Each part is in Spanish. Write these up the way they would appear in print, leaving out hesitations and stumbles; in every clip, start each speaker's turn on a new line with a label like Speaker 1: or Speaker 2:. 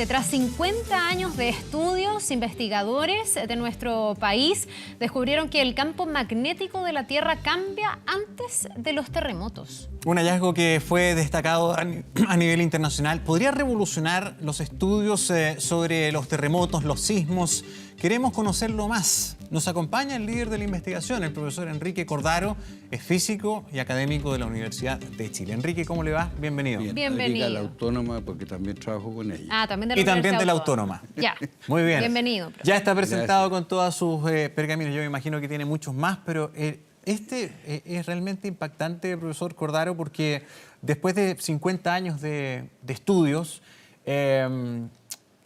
Speaker 1: Tras 50 años de estudios, investigadores de nuestro país descubrieron que el campo magnético de la Tierra cambia antes de los terremotos.
Speaker 2: Un hallazgo que fue destacado a nivel internacional. ¿Podría revolucionar los estudios sobre los terremotos, los sismos? Queremos conocerlo más. Nos acompaña el líder de la investigación, el profesor Enrique Cordaro, es físico y académico de la Universidad de Chile. Enrique, ¿cómo le va? Bienvenido.
Speaker 3: Bien,
Speaker 1: bienvenido.
Speaker 3: A la Autónoma, porque también trabajo con ella.
Speaker 1: Ah, también de la
Speaker 2: Y también
Speaker 1: Universidad
Speaker 2: de la Autónoma.
Speaker 1: Ya.
Speaker 2: Muy bien.
Speaker 1: Bienvenido. Profe.
Speaker 2: Ya está presentado
Speaker 3: Gracias.
Speaker 2: con todos sus pergaminos. Yo me imagino que tiene muchos más, pero este es realmente impactante, profesor Cordaro, porque después de 50 años de estudios,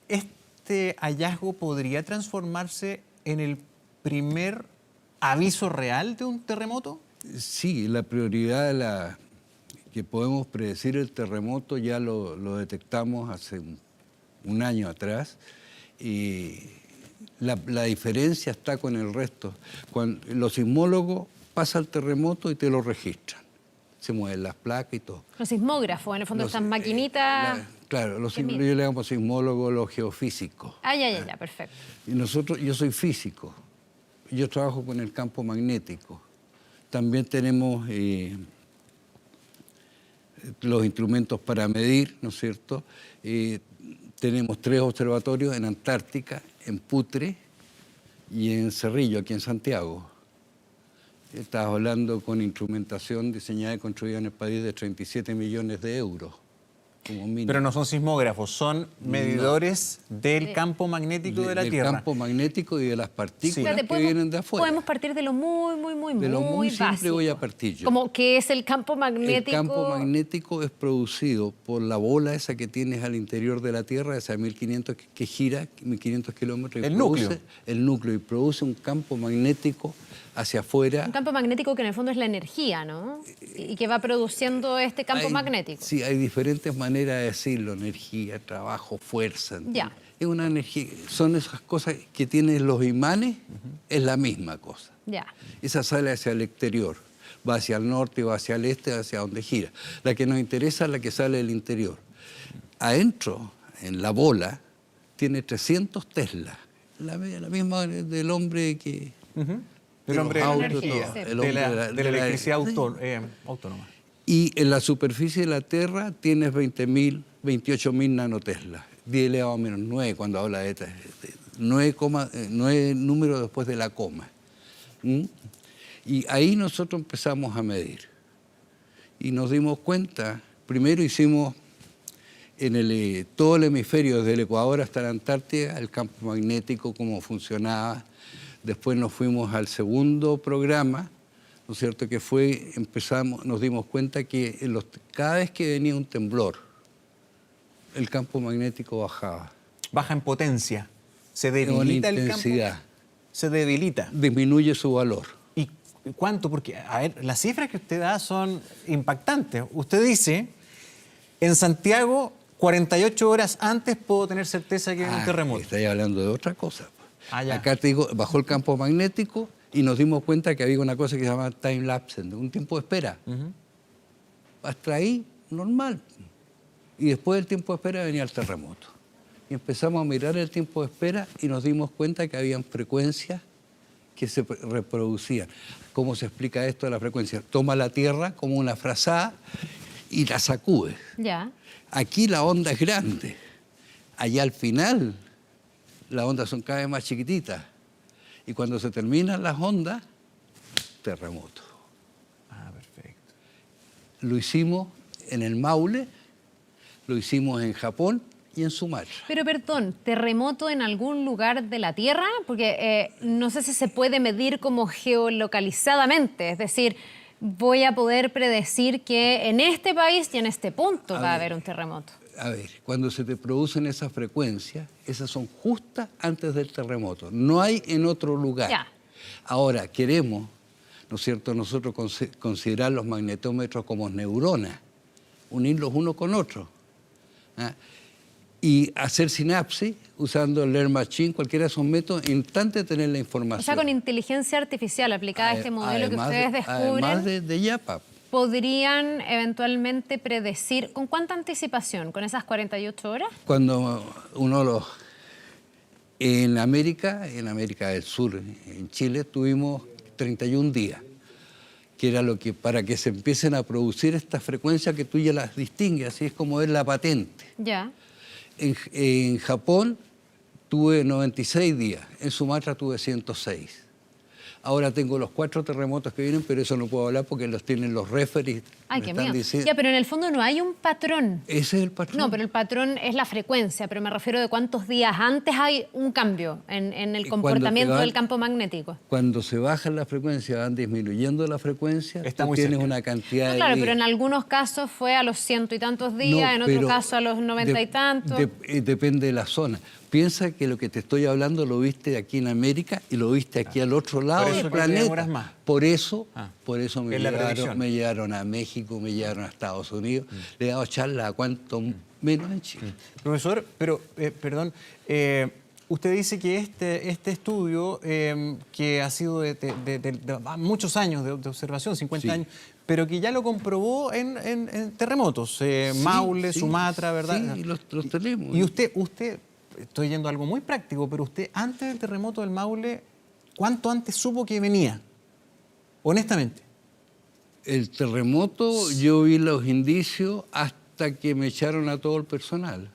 Speaker 2: este hallazgo podría transformarse en el primer aviso real de un terremoto.
Speaker 3: Sí, la prioridad que podemos predecir el terremoto ya lo detectamos hace un año atrás. Y la diferencia está con el resto. Cuando los sismólogos pasan el terremoto y te lo registran. Se mueven las placas y todo.
Speaker 1: Los sismógrafos, en el fondo, estas maquinitas.
Speaker 3: Claro, yo le llamo sismólogos los geofísicos.
Speaker 1: Ya, perfecto.
Speaker 3: Y yo soy físico. Yo trabajo con el campo magnético. También tenemos los instrumentos para medir, ¿no es cierto? Tenemos 3 observatorios en Antártica, en Putre y en Cerrillo, aquí en Santiago. Estás hablando con instrumentación diseñada y construida en el país de 37 millones de euros, como mínimo.
Speaker 2: Pero no son sismógrafos, son medidores del campo magnético de la Tierra.
Speaker 3: Del campo magnético y de las partículas
Speaker 1: Espérate,
Speaker 3: que vienen de afuera.
Speaker 1: Podemos partir de lo
Speaker 3: De lo muy simple
Speaker 1: básico.
Speaker 3: voy a partir yo.
Speaker 1: Como que es el campo magnético.
Speaker 3: El campo magnético es producido por la bola esa que tienes al interior de la Tierra, esa 1500 que gira 1500 kilómetros.
Speaker 2: El núcleo.
Speaker 3: El núcleo, y produce un campo magnético hacia afuera.
Speaker 1: Un campo magnético que en el fondo es la energía, ¿no? Y que va produciendo este campo magnético.
Speaker 3: Sí, hay diferentes maneras de decirlo: energía, trabajo, fuerza.
Speaker 1: Ya.
Speaker 3: Es una energía, son esas cosas que tienen los imanes, es la misma cosa.
Speaker 1: Ya.
Speaker 3: Esa sale hacia el exterior, va hacia el norte, va hacia el este, hacia donde gira. La que nos interesa es la que sale del interior. Adentro, en la bola, tiene 300 Tesla, la misma del hombre que...
Speaker 2: El hombre
Speaker 3: los autos,
Speaker 1: energía,
Speaker 3: todo.
Speaker 1: sí.
Speaker 3: El
Speaker 2: de
Speaker 3: hombre
Speaker 2: la electricidad
Speaker 3: sí.
Speaker 2: autónoma.
Speaker 3: Y en la superficie de la Tierra tienes 28.000 nanoteslas. 10 elevado a menos 9 cuando habla de 9 números después de la coma. Y ahí nosotros empezamos a medir. Y nos dimos cuenta, primero hicimos en todo el hemisferio, desde el Ecuador hasta la Antártida, el campo magnético, cómo funcionaba. Después nos fuimos al segundo programa, ¿no es cierto? Que fue, nos dimos cuenta que cada vez que venía un temblor, el campo magnético bajaba.
Speaker 2: Baja en potencia. Se
Speaker 3: Con
Speaker 2: debilita el campo.
Speaker 3: intensidad.
Speaker 2: Se debilita.
Speaker 3: Disminuye su valor.
Speaker 2: ¿Y cuánto? Porque, a ver, las cifras que usted da son impactantes. Usted dice, en Santiago, 48 horas antes puedo tener certeza que viene un terremoto.
Speaker 3: Estoy hablando de otra cosa.
Speaker 2: Ya.
Speaker 3: Acá te digo, bajó el campo magnético y nos dimos cuenta que había una cosa que se llama time lapse, un tiempo de espera. Hasta ahí, normal. Y después del tiempo de espera venía el terremoto. Y empezamos a mirar el tiempo de espera y nos dimos cuenta que habían frecuencias que se reproducían. ¿Cómo se explica esto de la frecuencia? Toma la Tierra como una frazada y la sacude.
Speaker 1: Ya.
Speaker 3: Aquí la onda es grande. Allá al final, las ondas son cada vez más chiquititas. Y cuando se terminan las ondas, terremoto.
Speaker 2: Ah, perfecto.
Speaker 3: Lo hicimos en el Maule, lo hicimos en Japón y en Sumatra.
Speaker 1: Pero perdón, ¿terremoto en algún lugar de la Tierra? Porque no sé si se puede medir como geolocalizadamente. Es decir, voy a poder predecir que en este país y en este punto va a haber un terremoto.
Speaker 3: A ver, cuando se te producen esas frecuencias, esas son justas antes del terremoto. No hay en otro lugar.
Speaker 1: Ya.
Speaker 3: Ahora, queremos, ¿no es cierto?, nosotros considerar los magnetómetros como neuronas, unirlos uno con otro. Y hacer sinapsis usando el Learn Machine, cualquiera de esos métodos, en instante tener la información.
Speaker 1: O sea, con inteligencia artificial aplicada a este modelo que ustedes descubren.
Speaker 3: Además de YAPA.
Speaker 1: podrían eventualmente predecir, ¿con cuánta anticipación? ¿Con esas 48 horas?
Speaker 3: Cuando uno lo... En América del Sur, en Chile, tuvimos 31 días, que era lo que para que se empiecen a producir estas frecuencias que tú ya las distingues, así es como es la patente.
Speaker 1: Ya.
Speaker 3: En Japón tuve 96 días, en Sumatra tuve 106. Ahora tengo los 4 terremotos que vienen, pero eso no puedo hablar porque los tienen los referees.
Speaker 1: Ay,
Speaker 3: me
Speaker 1: qué
Speaker 3: están
Speaker 1: mío.
Speaker 3: diciendo.
Speaker 1: Ya, pero en el fondo no hay un patrón.
Speaker 3: Ese es el patrón.
Speaker 1: No, pero el patrón es la frecuencia, pero me refiero de cuántos días antes hay un cambio en el
Speaker 3: Y
Speaker 1: comportamiento
Speaker 3: cuando te
Speaker 1: del campo magnético.
Speaker 3: Cuando se baja la frecuencia, van disminuyendo la frecuencia,
Speaker 2: Está
Speaker 3: tú
Speaker 2: muy
Speaker 3: tienes
Speaker 2: cerca.
Speaker 3: una cantidad
Speaker 1: No,
Speaker 3: de
Speaker 1: claro,
Speaker 3: días.
Speaker 1: pero en algunos casos fue a los 100 y tantos días,
Speaker 3: No,
Speaker 1: en otro
Speaker 3: pero
Speaker 1: caso a los 90 y tantos.
Speaker 3: Depende de la zona. Piensa que lo que te estoy hablando lo viste aquí en América y lo viste aquí al otro lado
Speaker 2: Por eso
Speaker 3: del
Speaker 2: que te
Speaker 3: planeta.
Speaker 2: demoras más.
Speaker 3: Por eso
Speaker 2: es la predicción.
Speaker 3: me llevaron a México, me llevaron a Estados Unidos. Le he dado charla a cuánto menos en Chile.
Speaker 2: Profesor, pero, perdón, usted dice que este estudio, que ha sido de muchos años de observación, 50
Speaker 3: Sí.
Speaker 2: años, pero que ya lo comprobó en terremotos, Maule,
Speaker 3: Sí,
Speaker 2: Sumatra, ¿verdad?
Speaker 3: Sí, los tenemos.
Speaker 2: Y usted, estoy yendo a algo muy práctico, pero usted antes del terremoto del Maule, ¿cuánto antes supo que venía? Honestamente.
Speaker 3: El terremoto, yo vi los indicios hasta que me echaron a todo el personal.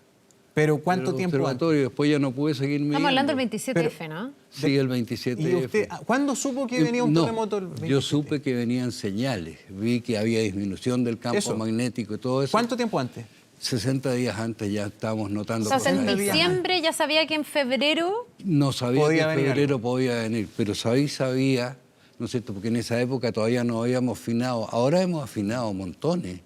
Speaker 2: Pero ¿cuánto
Speaker 3: Del
Speaker 2: tiempo antes?
Speaker 3: observatorio, después ya no pude seguir midiendo.
Speaker 1: Estamos hablando del 27F, ¿no?
Speaker 3: Sí, el 27
Speaker 2: ¿Y usted, cuándo supo que venía un terremoto? El 27?
Speaker 3: Yo supe que venían señales. Vi que había disminución del campo
Speaker 2: Eso.
Speaker 3: magnético y todo eso.
Speaker 2: ¿Cuánto tiempo antes?
Speaker 3: 60 días antes ya estábamos notando
Speaker 1: O sea, en
Speaker 3: problemas.
Speaker 1: diciembre ya sabía que en febrero...
Speaker 3: No sabía
Speaker 2: Podía
Speaker 3: que en
Speaker 2: venir
Speaker 3: febrero
Speaker 2: algo.
Speaker 3: podía venir, pero sabía, ¿no es cierto? Porque en esa época todavía no habíamos afinado. Ahora hemos afinado montones.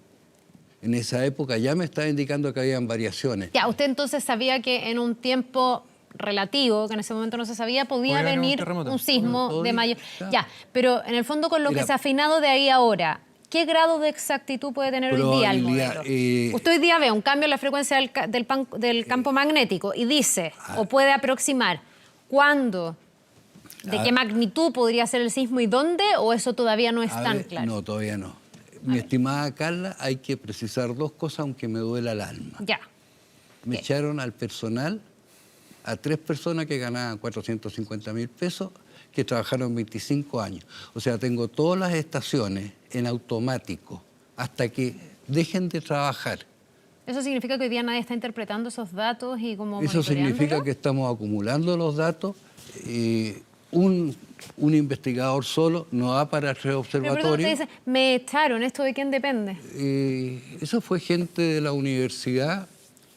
Speaker 3: En esa época ya me estaba indicando que habían variaciones.
Speaker 1: Ya, usted entonces sabía que en un tiempo relativo, que en ese momento no se sabía, podía
Speaker 2: Podía venir un
Speaker 1: venir
Speaker 2: terremoto.
Speaker 1: un sismo
Speaker 3: Podía,
Speaker 1: de mayor...
Speaker 3: claro.
Speaker 1: Ya, pero en el fondo con lo que
Speaker 3: Era-
Speaker 1: se ha afinado de ahí a ahora, ¿qué grado de exactitud puede tener hoy día el
Speaker 3: Probabilidad,
Speaker 1: modelo? Usted hoy día ve un cambio en la frecuencia del campo magnético y dice, o puede aproximar, ¿cuándo? ¿De qué magnitud podría ser el sismo y dónde? ¿O eso todavía no es
Speaker 3: A
Speaker 1: tan
Speaker 3: ver,
Speaker 1: claro?
Speaker 3: No, todavía no. Mi estimada Carla, hay que precisar 2 cosas, aunque me duela el alma.
Speaker 1: Ya.
Speaker 3: Me echaron al personal, a 3 personas que ganaban 450.000 pesos, que trabajaron 25 años. O sea, tengo todas las estaciones en automático hasta que dejen de trabajar.
Speaker 1: ¿Eso significa que hoy día nadie está interpretando esos datos y como
Speaker 3: Eso significa
Speaker 1: monitoreándolo?
Speaker 3: que estamos acumulando los datos. Un investigador solo no va para el
Speaker 1: Pero por eso te
Speaker 3: observatorio.
Speaker 1: dice, me echaron, ¿esto de quién depende?
Speaker 3: Eso fue gente de la universidad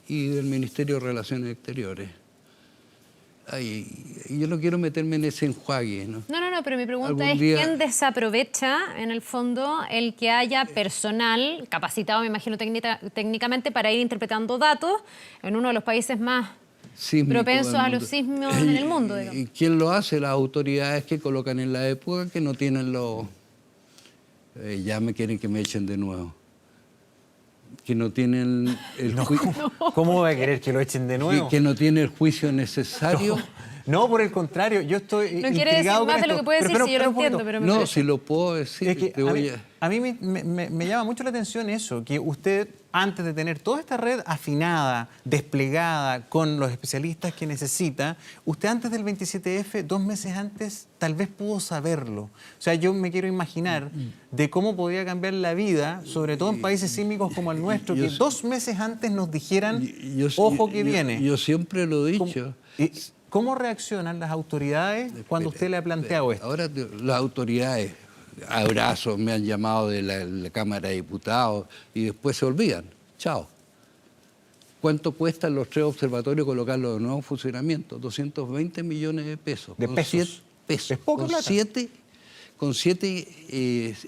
Speaker 3: y del Ministerio de Relaciones Exteriores. Ay, y yo no quiero meterme en ese enjuague, ¿no?
Speaker 1: No, pero mi pregunta
Speaker 3: Algún
Speaker 1: es
Speaker 3: día-
Speaker 1: quién desaprovecha, en el fondo, el que haya personal capacitado, me imagino técnicamente, para ir interpretando datos en uno de los países más
Speaker 3: Sísmico
Speaker 1: propensos
Speaker 3: del
Speaker 1: a los
Speaker 3: mundo.
Speaker 1: sismos en el mundo, digamos.
Speaker 3: ¿Y quién lo hace? Las autoridades que colocan en la época que no tienen los... ya me quieren que me echen de nuevo. Que no tienen el juicio...
Speaker 2: ¿Cómo va a querer que lo echen de nuevo?
Speaker 3: Que no tiene el juicio necesario.
Speaker 2: No, por el contrario, yo estoy
Speaker 1: No quiere decir
Speaker 2: intrigado
Speaker 1: más
Speaker 2: con
Speaker 1: de lo
Speaker 2: esto.
Speaker 1: que puede decir,
Speaker 2: Pero
Speaker 1: si yo lo
Speaker 2: un poquito.
Speaker 1: entiendo, pero me
Speaker 3: No,
Speaker 1: parece.
Speaker 3: si lo puedo decir,
Speaker 2: Es que
Speaker 3: te
Speaker 2: a
Speaker 3: voy
Speaker 2: mí,
Speaker 3: a...
Speaker 2: a mí me llama mucho la atención eso, que usted, antes de tener toda esta red afinada, desplegada con los especialistas que necesita, usted antes del 27F, 2 meses antes, tal vez pudo saberlo. O sea, yo me quiero imaginar de cómo podría cambiar la vida, sobre todo en países sísmicos como el nuestro, que 2 meses antes nos dijeran, ojo que viene.
Speaker 3: Yo siempre lo he
Speaker 2: ¿Cómo,
Speaker 3: dicho.
Speaker 2: ¿Cómo reaccionan las autoridades cuando usted le ha planteado esto?
Speaker 3: Ahora las autoridades, abrazos, me han llamado de la Cámara de Diputados y después se olvidan. Chao. ¿Cuánto cuestan los 3 observatorios colocarlos de nuevo en funcionamiento? 220 millones de pesos.
Speaker 2: ¿De
Speaker 3: Con
Speaker 2: pesos?
Speaker 3: 7 pesos.
Speaker 2: Es poca plata.
Speaker 3: Con siete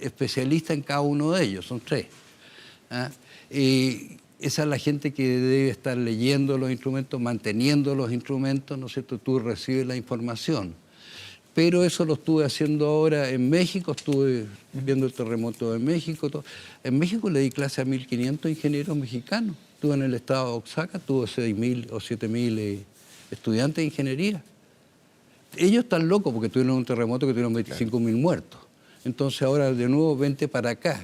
Speaker 3: especialistas en cada uno de ellos, son 3. Esa es la gente que debe estar leyendo los instrumentos, manteniendo los instrumentos, ¿no es cierto? Tú recibes la información. Pero eso lo estuve haciendo ahora en México, estuve viendo el terremoto de México. En México le di clase a 1.500 ingenieros mexicanos. Estuve en el estado de Oaxaca, tuve 6.000 o 7.000 estudiantes de ingeniería. Ellos están locos porque tuvieron un terremoto que tuvieron 25.000 muertos. Entonces ahora de nuevo vente para acá.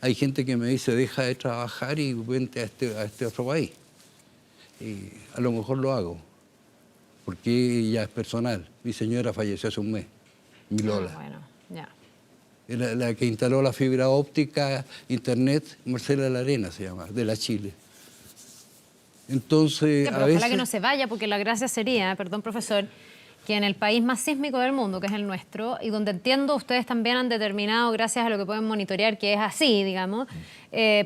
Speaker 3: Hay gente que me dice, deja de trabajar y vente a este otro país. Y a lo mejor lo hago, porque ya es personal. Mi señora falleció hace un mes, mi Lola.
Speaker 1: Bueno, ya.
Speaker 3: La que instaló la fibra óptica, internet, Marcela Larena se llama, de la Chile. Entonces,
Speaker 1: Ya, pero
Speaker 3: a
Speaker 1: ojalá
Speaker 3: veces...
Speaker 1: que no se vaya, porque la gracia sería, perdón, profesor, que en el país más sísmico del mundo, que es el nuestro, y donde entiendo ustedes también han determinado, gracias a lo que pueden monitorear, que es así, digamos,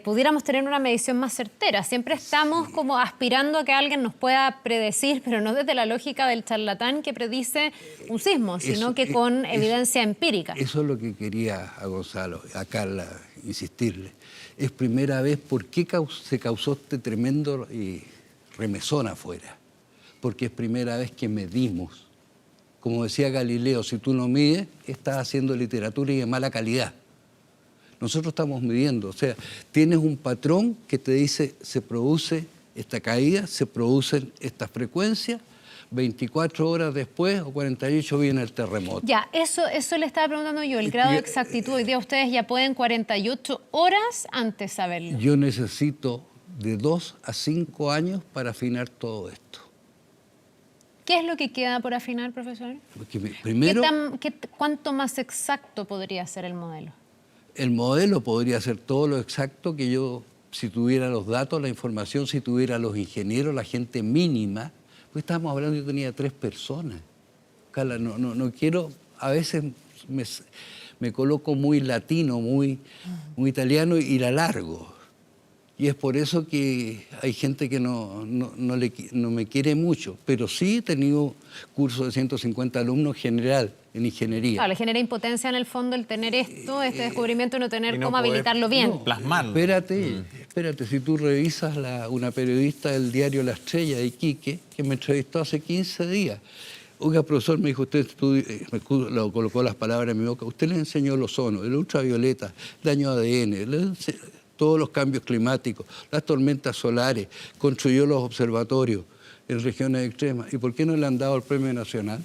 Speaker 1: pudiéramos tener una medición más certera. Siempre estamos como aspirando a que alguien nos pueda predecir, pero no desde la lógica del charlatán que predice un sismo, sino que con evidencia empírica.
Speaker 3: Eso es lo que quería a Gonzalo, a Carla, insistirle. Es primera vez, ¿por qué se causó este tremendo remesón afuera? Porque es primera vez que medimos. Como decía Galileo, si tú no mides, estás haciendo literatura y de mala calidad. Nosotros estamos midiendo, o sea, tienes un patrón que te dice, se produce esta caída, se producen estas frecuencias, 24 horas después o 48 viene el terremoto.
Speaker 1: Ya, eso le estaba preguntando yo, el grado de exactitud. Hoy día ustedes ya pueden 48 horas antes saberlo.
Speaker 3: Yo necesito de 2 a 5 años para afinar todo esto.
Speaker 1: ¿Qué es lo que queda por afinar, profesor?
Speaker 3: Porque primero,
Speaker 1: ¿Cuánto más exacto podría ser el modelo?
Speaker 3: el modelo podría ser todo lo exacto que yo, si tuviera los datos, la información, si tuviera los ingenieros, la gente mínima. Pues estábamos hablando, yo tenía 3 personas. Carla, no quiero, a veces me coloco muy latino, muy italiano y la largo. Y es por eso que hay gente que no me quiere mucho. Pero sí he tenido cursos de 150 alumnos general, en ingeniería.
Speaker 1: Claro, le genera impotencia en el fondo el tener esto, este descubrimiento y no tener
Speaker 2: y no
Speaker 1: cómo
Speaker 2: poder
Speaker 1: habilitarlo bien.
Speaker 2: plasmarlo.
Speaker 3: Espérate, si tú revisas una periodista del diario La Estrella de Iquique, que me entrevistó hace 15 días. Oiga, profesor, me dijo, usted lo colocó las palabras en mi boca, usted le enseñó el ozono, el ultravioleta, daño ADN, todos los cambios climáticos, las tormentas solares, construyó los observatorios en regiones extremas. ¿Y por qué no le han dado el premio nacional?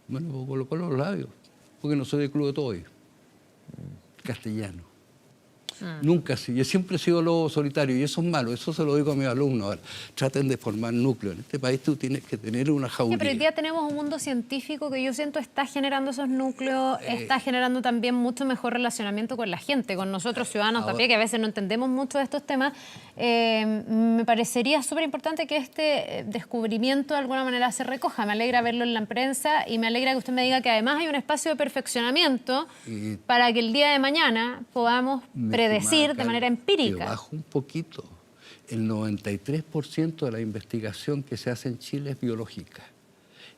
Speaker 3: Bueno, pues colocó los labios, porque no soy de Club de Toy, castellano. Nunca así. Yo siempre he sido lobo solitario y eso es malo, eso se lo digo a mis alumnos. Ahora, traten de formar núcleos. En este país tú tienes que tener una jauría.
Speaker 1: Pero hoy día tenemos un mundo científico que yo siento está generando esos núcleos, está generando también mucho mejor relacionamiento con la gente, con nosotros ciudadanos también, que a veces no entendemos mucho de estos temas. Me parecería súper importante que este descubrimiento de alguna manera se recoja. Me alegra verlo en la prensa y me alegra que usted me diga que además hay un espacio de perfeccionamiento para que el día de mañana podamos predecir de manera empírica.
Speaker 3: Te bajo un poquito. El 93% de la investigación que se hace en Chile es biológica.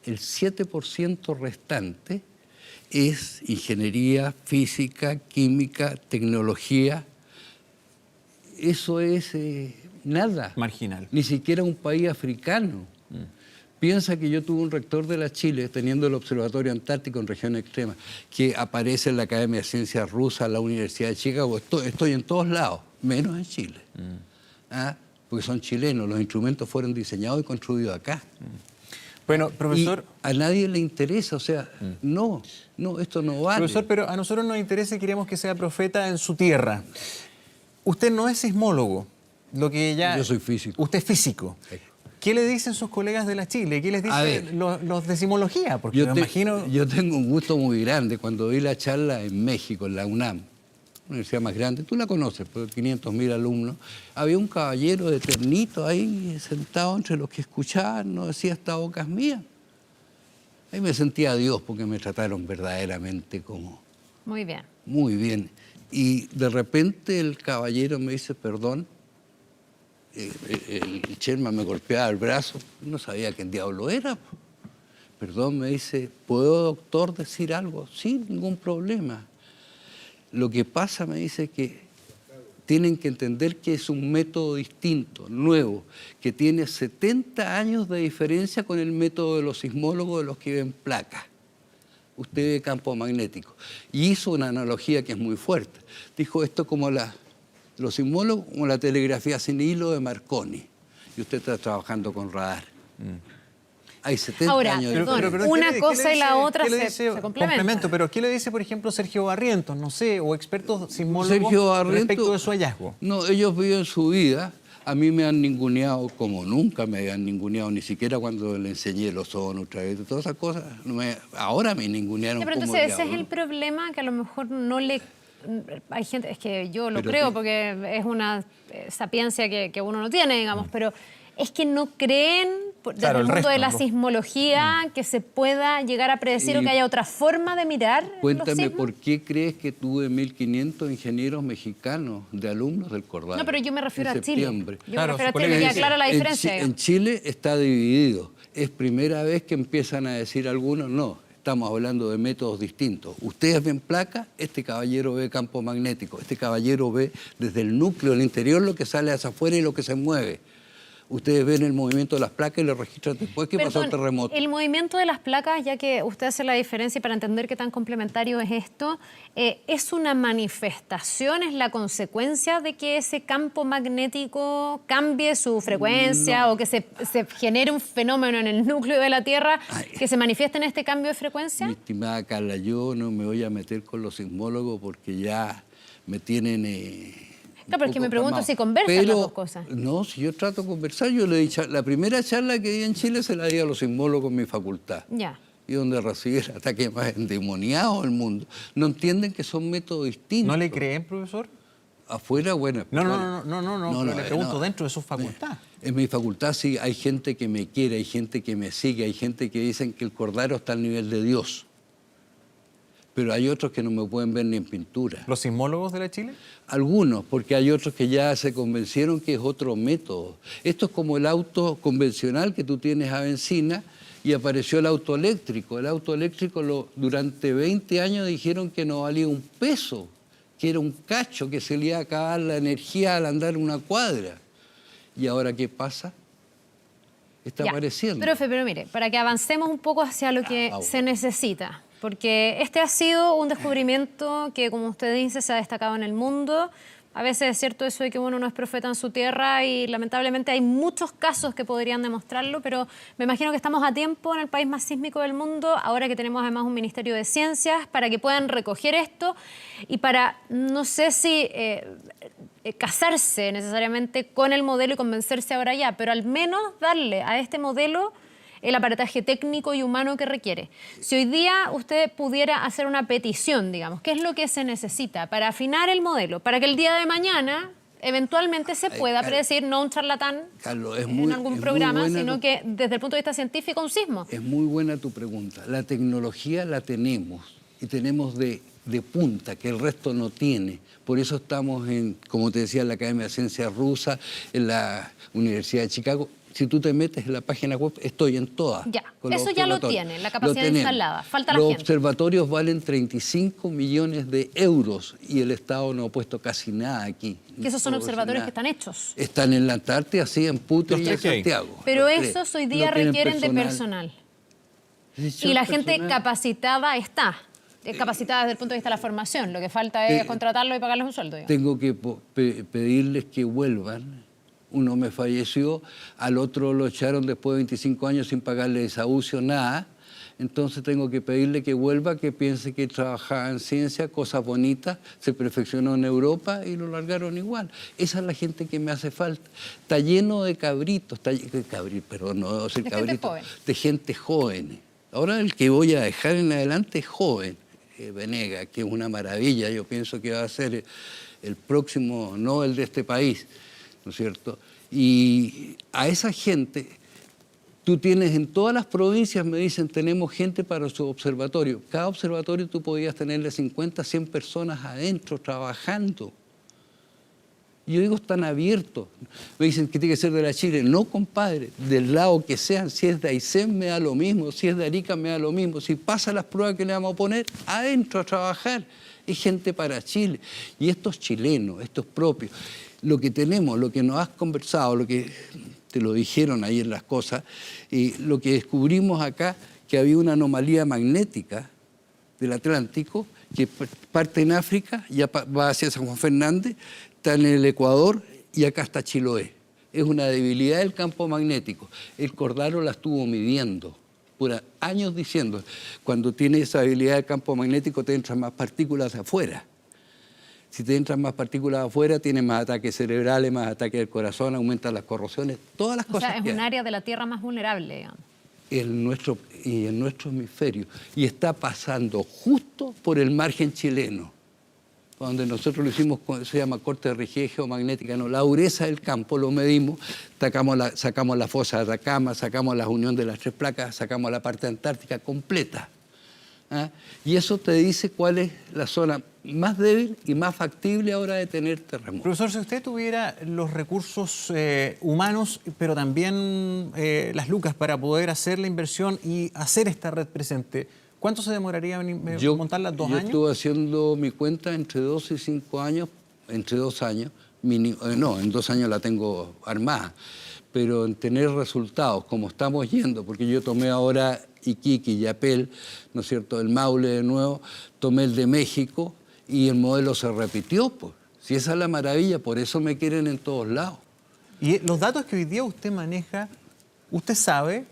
Speaker 3: El 7% restante es ingeniería, física, química, tecnología. Eso es nada.
Speaker 2: Marginal.
Speaker 3: Ni siquiera un país africano. Piensa que yo tuve un rector de la Chile, teniendo el Observatorio Antártico en región extrema, que aparece en la Academia de Ciencias Rusa, la Universidad de Chicago. Estoy en todos lados, menos en Chile. Porque son chilenos, los instrumentos fueron diseñados y construidos acá.
Speaker 2: Bueno, profesor...
Speaker 3: Y a nadie le interesa, o sea, no, esto no vale.
Speaker 2: Profesor, pero a nosotros nos interesa y queremos que sea profeta en su tierra. Usted no es sismólogo, lo que ya...
Speaker 3: Yo soy físico.
Speaker 2: Usted es físico.
Speaker 3: Sí.
Speaker 2: ¿Qué le dicen sus colegas de la Chile? ¿Qué les dicen los de sismología? Porque me imagino...
Speaker 3: Yo tengo un gusto muy grande. Cuando di la charla en México, en la UNAM, una universidad más grande, tú la conoces, por 500.000 alumnos, había un caballero de ternito ahí sentado entre los que escuchaban, no decía esta boca es mía. Ahí me sentía Dios porque me trataron verdaderamente como...
Speaker 1: Muy bien.
Speaker 3: Muy bien. Y de repente el caballero me dice, perdón, el Sherman me golpeaba el brazo, no sabía quién diablo era. Perdón, me dice, ¿puedo, doctor, decir algo? Sí, ningún problema. Lo que pasa, me dice, que tienen que entender que es un método distinto, nuevo, que tiene 70 años de diferencia con el método de los sismólogos de los que ven placas. Usted ve campo magnético. Y hizo una analogía que es muy fuerte. Dijo esto como los sismólogos, como la telegrafía sin hilo de Marconi. Y usted está trabajando con radar. Hay 70
Speaker 1: Ahora,
Speaker 3: años de
Speaker 1: perdón,
Speaker 3: diferencia.
Speaker 1: una
Speaker 2: ¿qué le
Speaker 1: cosa y la otra
Speaker 2: qué le
Speaker 1: se
Speaker 2: dice-
Speaker 1: complementan.
Speaker 2: complemento, pero ¿qué le dice, por ejemplo, Sergio Barrientos, no sé, o expertos sismólogos
Speaker 3: Sergio Barrientos,
Speaker 2: respecto de su hallazgo?
Speaker 3: No, ellos viven su vida. A mí me han ninguneado como nunca me habían ninguneado, ni siquiera cuando le enseñé el ozono, todas esas cosas. Ahora me ningunearon
Speaker 1: Ya, pero
Speaker 3: como
Speaker 1: entonces ese es
Speaker 3: diablo.
Speaker 1: el problema, que a lo mejor no le... Hay gente, es que yo lo
Speaker 3: Pero
Speaker 1: creo
Speaker 3: que-
Speaker 1: porque es una sapiencia que uno no tiene, digamos, pero es que no creen desde
Speaker 2: Claro,
Speaker 1: el
Speaker 2: el
Speaker 1: mundo de la
Speaker 2: resto,
Speaker 1: sismología que se pueda llegar a predecir o
Speaker 3: Y
Speaker 1: que haya otra forma de mirar los
Speaker 3: Cuéntame,
Speaker 1: sismos.
Speaker 3: ¿por qué crees que tuve 1.500 ingenieros mexicanos de alumnos del Cordal?
Speaker 1: No, pero yo me refiero
Speaker 3: en
Speaker 1: a Chile.
Speaker 3: septiembre?
Speaker 1: Yo
Speaker 2: Claro,
Speaker 1: me refiero a
Speaker 2: su
Speaker 1: Chile,
Speaker 2: colega
Speaker 1: queda
Speaker 2: dice,
Speaker 1: clara la
Speaker 3: En
Speaker 1: diferencia.
Speaker 3: En
Speaker 1: digamos.
Speaker 3: Chile está dividido. Es primera vez que empiezan a decir algunos, no, estamos hablando de métodos distintos. Ustedes ven placa, este caballero ve campo magnético, este caballero ve desde el núcleo, el interior, lo que sale hacia afuera y lo que se mueve. Ustedes ven el movimiento de las placas y lo registran después que pasó el
Speaker 1: Perdón,
Speaker 3: terremoto.
Speaker 1: el movimiento de las placas, ya que usted hace la diferencia y para entender qué tan complementario es esto, ¿es una manifestación, es la consecuencia de que ese campo magnético cambie su frecuencia o que se genere un fenómeno en el núcleo de la Tierra que se manifieste en este cambio de frecuencia?
Speaker 3: Mi estimada Carla, yo no me voy a meter con los sismólogos porque ya me tienen...
Speaker 1: Claro, pero es que me pregunto
Speaker 3: calmado.
Speaker 1: si conversan las dos cosas.
Speaker 3: No, si yo trato de conversar, yo le he dicho, la primera charla que di en Chile se la di a los sismólogos en mi facultad.
Speaker 1: Ya.
Speaker 3: Y donde recibí el ataque más endemoniado del mundo. No entienden que son métodos distintos.
Speaker 2: ¿No le creen, profesor?
Speaker 3: Afuera, bueno.
Speaker 2: No,
Speaker 3: bueno.
Speaker 2: pero le pregunto dentro de su facultad.
Speaker 3: En mi facultad sí hay gente que me quiere, hay gente que me sigue, hay gente que dicen que el Cordero está al nivel de Dios. Pero hay otros que no me pueden ver ni en pintura.
Speaker 2: ¿Los sismólogos de la Chile?
Speaker 3: Algunos, porque hay otros que ya se convencieron que es otro método. Esto es como el auto convencional que tú tienes a benzina y apareció el auto eléctrico. El auto eléctrico durante 20 años dijeron que no valía un peso, que era un cacho, que se le iba a acabar la energía al andar una cuadra. ¿Y ahora qué pasa? Está
Speaker 1: Ya.
Speaker 3: apareciendo.
Speaker 1: Pero mire, para que avancemos un poco hacia lo que
Speaker 3: vamos.
Speaker 1: se necesita, porque este ha sido un descubrimiento que, como usted dice, se ha destacado en el mundo. A veces es cierto eso de que uno no es profeta en su tierra y lamentablemente hay muchos casos que podrían demostrarlo, pero me imagino que estamos a tiempo en el país más sísmico del mundo, ahora que tenemos además un Ministerio de Ciencias, para que puedan recoger esto y para, no sé si casarse necesariamente con el modelo y convencerse ahora ya, pero al menos darle a este modelo el aparataje técnico y humano que requiere. Si hoy día usted pudiera hacer una petición, digamos, ¿qué es lo que se necesita para afinar el modelo? Para que el día de mañana eventualmente se pueda predecir, no un charlatán
Speaker 3: Carlos,
Speaker 1: en algún programa,
Speaker 3: buena
Speaker 1: sino que desde el punto de vista científico un sismo.
Speaker 3: Es muy buena tu pregunta. La tecnología la tenemos y tenemos de punta, que el resto no tiene. Por eso estamos como te decía, en la Academia de Ciencias Rusa, en la Universidad de Chicago. Si tú te metes en la página web, estoy en todas.
Speaker 1: Ya,
Speaker 3: con los
Speaker 1: eso ya lo
Speaker 3: observatorios.
Speaker 1: tiene, la capacidad
Speaker 3: tenemos.
Speaker 1: instalada. Falta la
Speaker 3: Los
Speaker 1: gente.
Speaker 3: observatorios valen 35 millones de euros y el Estado no ha puesto casi nada aquí.
Speaker 1: Que esos son
Speaker 3: No ha puesto
Speaker 1: observatorios
Speaker 3: nada.
Speaker 1: que están hechos.
Speaker 3: Están en la Antártida, sí, en Putre
Speaker 2: Los
Speaker 3: y en
Speaker 2: tres que hay.
Speaker 3: Santiago.
Speaker 1: Pero
Speaker 3: Los tres.
Speaker 1: esos hoy día
Speaker 3: No tienen
Speaker 1: requieren de personal. Y la gente capacitada está. Capacitada desde el punto de vista de la formación. Lo que falta es contratarlo y pagarles un sueldo. Digamos.
Speaker 3: Tengo que pedirles que vuelvan. Uno me falleció, al otro lo echaron después de 25 años sin pagarle desahucio, nada. Entonces tengo que pedirle que vuelva, que piense que trabajaba en ciencia, cosas bonitas, se perfeccionó en Europa y lo largaron igual. Esa es la gente que me hace falta. Está lleno de cabritos, perdón, no debo decir
Speaker 1: De gente
Speaker 3: cabritos,
Speaker 1: joven.
Speaker 3: de gente joven. Ahora el que voy a dejar en adelante es joven. Venegas, que es una maravilla, yo pienso que va a ser el próximo Nobel de este país, ¿no es cierto? Y a esa gente, tú tienes en todas las provincias, me dicen, tenemos gente para su observatorio. Cada observatorio tú podías tenerle 50, 100 personas adentro trabajando. Y yo digo, están abiertos. Me dicen que tiene que ser de la Chile. No, compadre, del lado que sean. Si es de Aysén, me da lo mismo. Si es de Arica, me da lo mismo. Si pasa las pruebas que le vamos a poner, adentro a trabajar. Es gente para Chile. Y estos chilenos, estos propios, lo que tenemos, lo que nos has conversado, lo que te lo dijeron ahí en las cosas, y lo que descubrimos acá, que había una anomalía magnética del Atlántico, que parte en África, ya va hacia San Juan Fernández, está en el Ecuador y acá está Chiloé. es una debilidad del campo magnético. El Cordaro la estuvo midiendo por años diciendo, cuando tiene esa debilidad del campo magnético te entran más partículas de afuera. Si te entran más partículas de afuera, tienes más ataques cerebrales, más ataques del corazón, aumentan las corrosiones, todas las cosas.
Speaker 1: O sea, es un área de la Tierra más vulnerable, digamos.
Speaker 3: En nuestro hemisferio. Y está pasando justo por el margen chileno, donde nosotros lo hicimos, se llama corte de rigidez geomagnética, ¿no? La dureza del campo lo medimos, sacamos la fosa de Atacama, sacamos la unión de las tres placas, sacamos la parte antártica completa. ¿Ah? Y eso te dice cuál es la zona más débil y más factible ahora de tener terremotos.
Speaker 2: Profesor, si usted tuviera los recursos humanos, pero también las lucas para poder hacer la inversión y hacer esta red presente, ¿cuánto se demoraría en montarla? ¿2 años?
Speaker 3: Yo estuve haciendo mi cuenta entre 2 y 5 años, entre 2 años, no, en 2 años la tengo armada, pero en tener resultados, como estamos yendo, porque yo tomé ahora Iquique, Yapel, ¿no es cierto?, el Maule de nuevo, tomé el de México y el modelo se repitió, pues. Si esa es la maravilla, por eso me quieren en todos lados.
Speaker 2: Y los datos que hoy día usted maneja, ¿usted sabe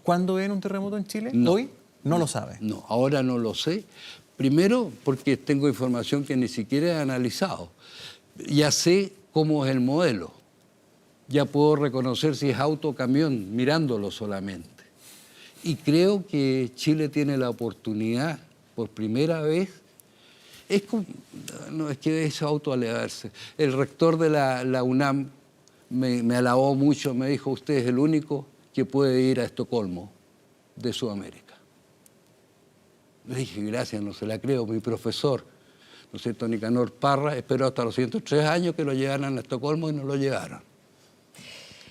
Speaker 2: cuándo viene un terremoto en Chile?
Speaker 3: No.
Speaker 2: ¿Hoy? No lo sabe.
Speaker 3: No, ahora no lo sé. Primero, porque tengo información que ni siquiera he analizado. Ya sé cómo es el modelo. Ya puedo reconocer si es auto o camión mirándolo solamente. Y creo que Chile tiene la oportunidad, por primera vez, es que es autoalegarse. El rector de la UNAM me alabó mucho, me dijo, usted es el único que puede ir a Estocolmo de Sudamérica. Le dije, gracias, no se la creo. Mi profesor, ¿no es cierto?, Nicanor Parra, esperó hasta los 103 años que lo llevaran a Estocolmo y no lo llevaron.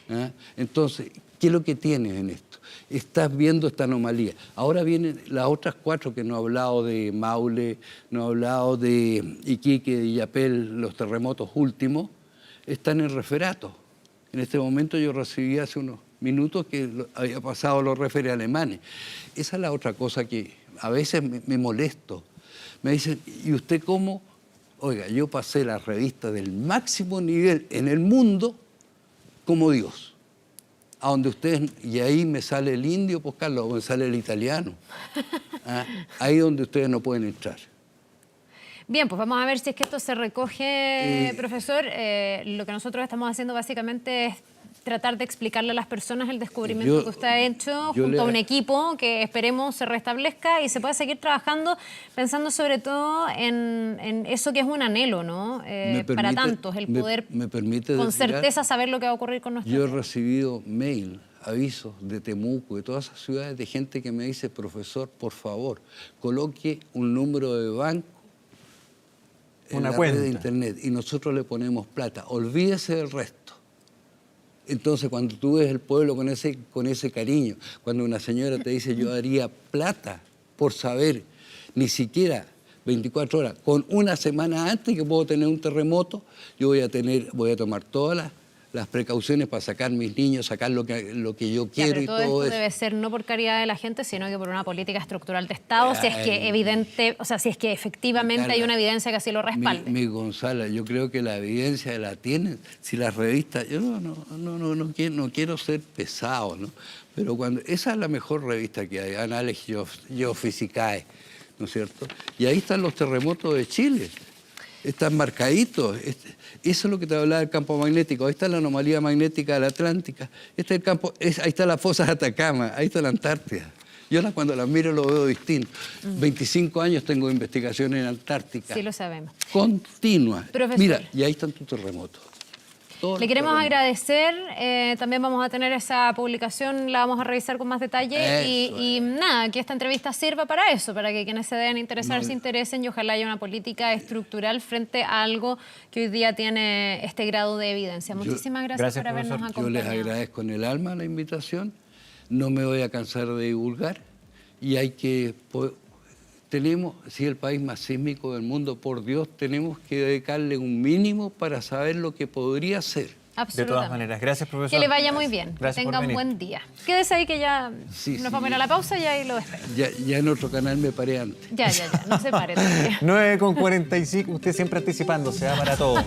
Speaker 3: ¿Ah? Entonces, ¿qué es lo que tienes en esto? Estás viendo esta anomalía. Ahora vienen las otras 4 que no he hablado de Maule, no he hablado de Iquique, de Yapel, los terremotos últimos, están en referato. En este momento yo recibí hace unos minutos que había pasado los referes alemanes. Esa es la otra cosa que a veces me molesto. Me dicen, ¿y usted cómo? Oiga, yo pasé la revista del máximo nivel en el mundo como Dios. A donde ustedes, y ahí me sale el indio, pues Carlos, o me sale el italiano. ¿Ah? Ahí donde ustedes no pueden entrar.
Speaker 1: Bien, pues vamos a ver si es que esto se recoge, profesor. Lo que nosotros estamos haciendo básicamente es tratar de explicarle a las personas el descubrimiento que usted ha hecho junto a un equipo que esperemos se restablezca y se pueda seguir trabajando pensando sobre todo en eso que es un anhelo, ¿no? Para tantos, el poder con certeza saber lo que va a ocurrir con nuestro
Speaker 3: Yo he
Speaker 1: país.
Speaker 3: recibido avisos de Temuco, de todas esas ciudades, de gente que me dice, profesor, por favor, coloque un número de banco en la red de internet y nosotros le ponemos plata. Olvídese del resto. Entonces, cuando tú ves el pueblo con ese cariño, cuando una señora te dice, yo daría plata por saber, ni siquiera 24 horas, con una semana antes que puedo tener un terremoto, yo voy a tomar todas las precauciones para sacar mis niños, sacar lo que yo quiero
Speaker 1: pero
Speaker 3: y
Speaker 1: todo
Speaker 3: todo
Speaker 1: esto
Speaker 3: eso.
Speaker 1: debe ser no por caridad de la gente, sino que por una política estructural de Estado, si es que efectivamente hay una evidencia que así lo respalde.
Speaker 3: Mi Gonzala, yo creo que la evidencia la tienen. Si las revistas, yo no quiero ser pesado, ¿no? Pero esa es la mejor revista que hay, Análisis Geophysicae, ¿no es cierto? Y ahí están los terremotos de Chile. Están marcaditos. Eso es lo que te hablaba del campo magnético. Ahí está la anomalía magnética de la Atlántica. Ahí está la fosa de Atacama. Ahí está la Antártida. Yo cuando las miro lo veo distinto. 25 años tengo de investigación en Antártica.
Speaker 1: Sí, lo sabemos.
Speaker 3: Continua.
Speaker 1: Profesor.
Speaker 3: Mira, y ahí están tus terremotos.
Speaker 1: Le queremos agradecer, también vamos a tener esa publicación, la vamos a revisar con más detalle y nada, que esta entrevista sirva para eso, para que quienes se deben interesar se interesen y ojalá haya una política estructural frente a algo que hoy día tiene este grado de evidencia. Muchísimas gracias por habernos acompañado.
Speaker 3: Yo les agradezco en el alma la invitación, no me voy a cansar de divulgar y hay que... Tenemos, si el país más sísmico del mundo, por Dios, tenemos que dedicarle un mínimo para saber lo que podría ser.
Speaker 2: De todas maneras, gracias, profesor.
Speaker 1: Que le vaya muy bien,
Speaker 2: gracias
Speaker 1: que tenga un buen día. Quédese ahí que ya nos vamos a ir a la pausa y ahí lo espero.
Speaker 3: Ya en otro canal me paré antes.
Speaker 1: Ya, no se pare todavía.
Speaker 2: 9:45, usted siempre anticipándose, para todo.